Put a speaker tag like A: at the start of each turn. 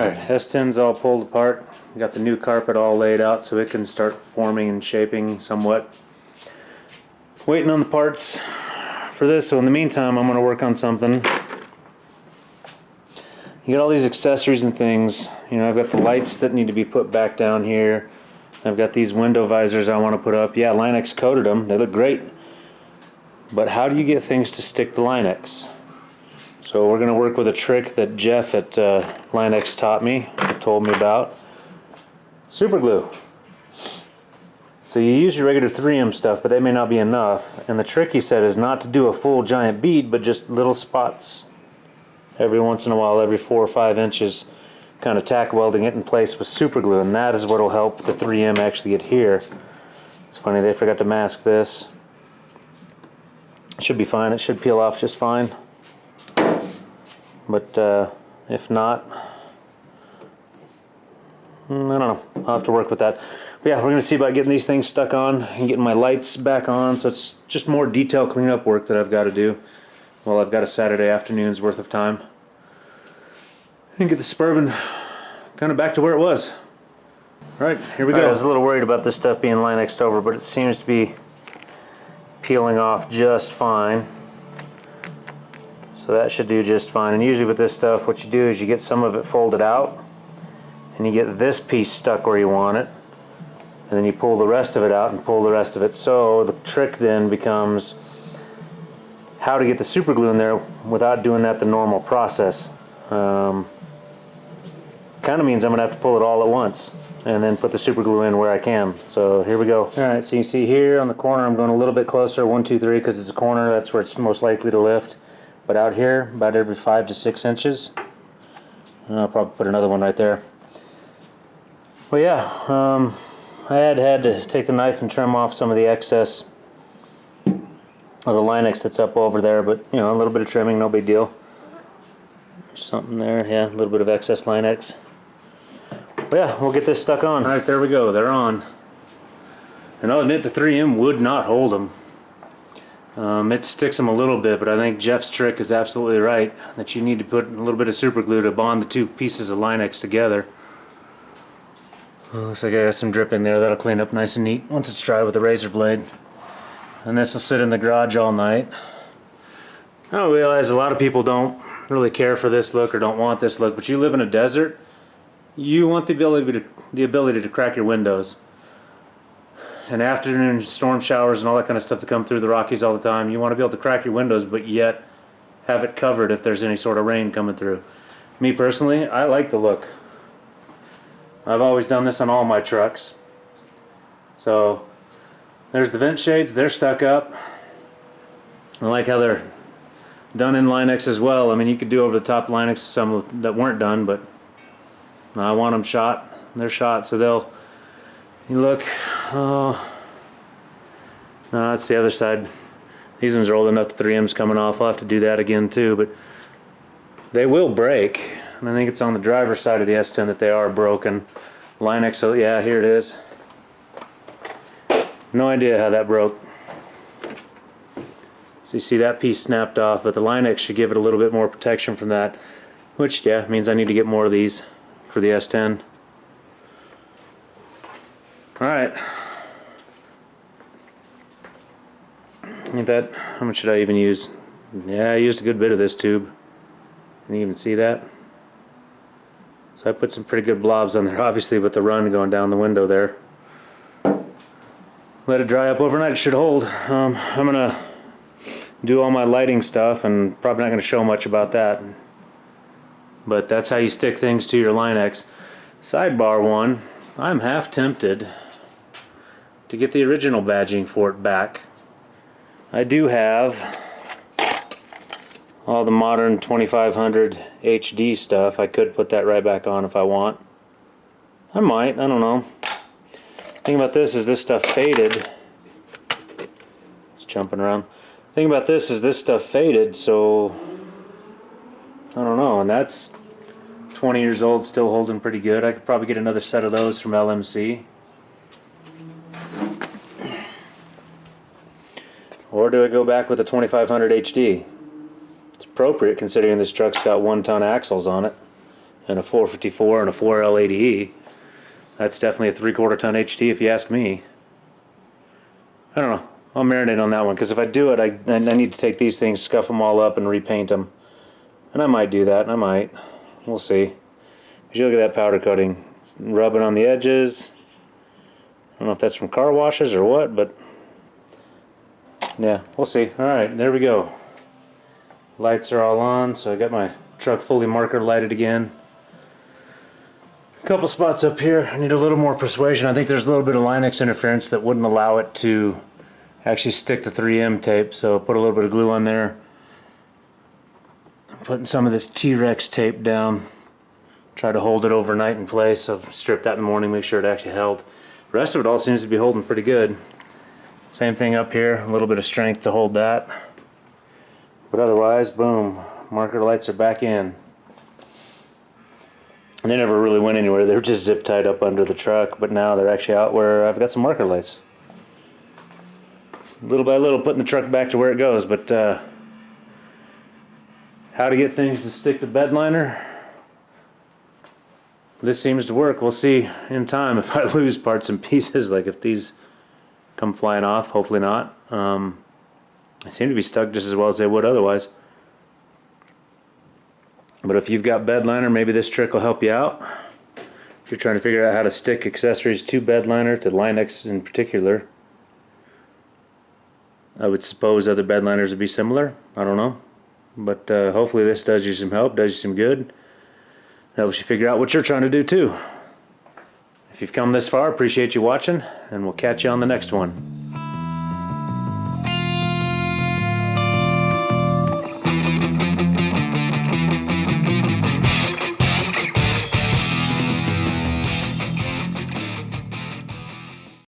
A: Alright, S10's all pulled apart. We got the new carpet all laid out so it can start forming and shaping somewhat. Waiting on the parts for this, so in the meantime I'm going to work on something. You got all these accessories and things. You know, I've got the lights that need to be put back down here. I've got these window visors I want to put up. Yeah, Linex coated them. They look great. But how do you get things to stick to Linex? So we're going to work with a trick that Jeff at Linex taught me, told me about. Super glue. So you use your regular 3M stuff, but that may not be enough. And the trick, he said, is not to do a full giant bead, but just little spots. Every once in a while, every 4 or 5 inches, kind of tack welding it in place with super glue, and that is what will help the 3M actually adhere. It's funny, they forgot to mask this. It should be fine. It should peel off just fine. But if not, I don't know. I'll have to work with that. But yeah, we're going to see about getting these things stuck on and getting my lights back on. So it's just more detail cleanup work that I've got to do. Well, I've got a Saturday afternoon's worth of time. And get the Suburban kind of back to where it was. Alright, here we go. I was a little worried about this stuff being Linexed over, but it seems to be peeling off just fine. So that should do just fine. And usually with this stuff, what you do is you get some of it folded out, and you get this piece stuck where you want it, and then you pull the rest of it out and pull the rest of it. So the trick then becomes how to get the super glue in there without doing that the normal process. Kind of means I'm going to have to pull it all at once and then put the super glue in where I can. So here we go. Alright, so you can see here on the corner I'm going a little bit closer, 1, 2, 3, because it's a corner, that's where it's most likely to lift. But out here, about every 5 to 6 inches. I'll probably put another one right there. Well, yeah, I had to take the knife and trim off some of the excess of the Linex that's up over there, but you know, a little bit of trimming, no big deal. There's something there, yeah, a little bit of excess Linex. But yeah, we'll get this stuck on. Alright, there we go, they're on. And I'll admit the 3M would not hold them. It sticks them a little bit, but I think Jeff's trick is absolutely right, that you need to put a little bit of super glue to bond the two pieces of Linex together. Looks like I got some dripping there. That'll clean up nice and neat once it's dry with a razor blade. And this will sit in the garage all night. I realize a lot of people don't really care for this look or don't want this look, but you live in a desert, you want the ability to crack your windows. And afternoon storm showers and all that kind of stuff that come through the Rockies all the time, you want to be able to crack your windows but yet have it covered if there's any sort of rain coming through. Me personally, I like the look. I've always done this on all my trucks. So there's the vent shades, they're stuck up. I like how they're done in Linex as well. I mean, you could do over the top Linex some that weren't done, but I want them shot. They're shot, so they'll, you look, no, that's the other side. These ones are old enough, the 3M's coming off. I'll have to do that again too, but they will break. And I think it's on the driver's side of the S10 that they are broken. Linex, so yeah, here it is. No idea how that broke. So you see that piece snapped off, but the Linex should give it a little bit more protection from that, which yeah, means I need to get more of these for the S10. Alright. Ain't that, how much should I even use? Yeah, I used a good bit of this tube. Can you even see that? So I put some pretty good blobs on there, obviously with the run going down the window there. Let it dry up overnight, it should hold. I'm going to do all my lighting stuff and probably not going to show much about that. But that's how you stick things to your Linex. Sidebar one, I'm half tempted to get the original badging for it back. I do have all the modern 2500 HD stuff. I could put that right back on if I want. I might, I don't know. The thing about this is this stuff faded. It's jumping around. The thing about this is this stuff faded, so I don't know, and that's 20 years old, still holding pretty good. I could probably get another set of those from LMC. Or do I go back with a 2500 HD? It's appropriate considering this truck's got 1-ton axles on it. and a 454 and a 4L80E. That's definitely a 3/4 ton HT if you ask me. I don't know. I'll marinate on that one, because if I do it, I need to take these things, scuff them all up, and repaint them. And I might do that. I might. We'll see. As you look at that powder coating, it's rubbing on the edges. I don't know if that's from car washes or what, but yeah, we'll see. Alright, there we go. Lights are all on, so I got my truck fully marker lighted again. A couple spots up here, I need a little more persuasion. I think there's a little bit of Linex interference that wouldn't allow it to actually stick to 3M tape, so put a little bit of glue on there. Putting some of this T-Rex tape down. Try to hold it overnight in place, so strip that in the morning, make sure it actually held. The rest of it all seems to be holding pretty good. Same thing up here, a little bit of strength to hold that. But otherwise, boom, marker lights are back in. And they never really went anywhere, they were just zip tied up under the truck, but now they're actually out where I've got some marker lights. Little by little, putting the truck back to where it goes, but how to get things to stick to bed liner? This seems to work. We'll see in time if I lose parts and pieces, like if these come flying off. Hopefully not. They seem to be stuck just as well as they would otherwise. But if you've got bed liner, maybe this trick will help you out. If you're trying to figure out how to stick accessories to bed liner, to Linex in particular. I would suppose other bed liners would be similar. I don't know. But hopefully this does you some help, does you some good. Helps you figure out what you're trying to do too. If you've come this far, appreciate you watching, and we'll catch you on the next one.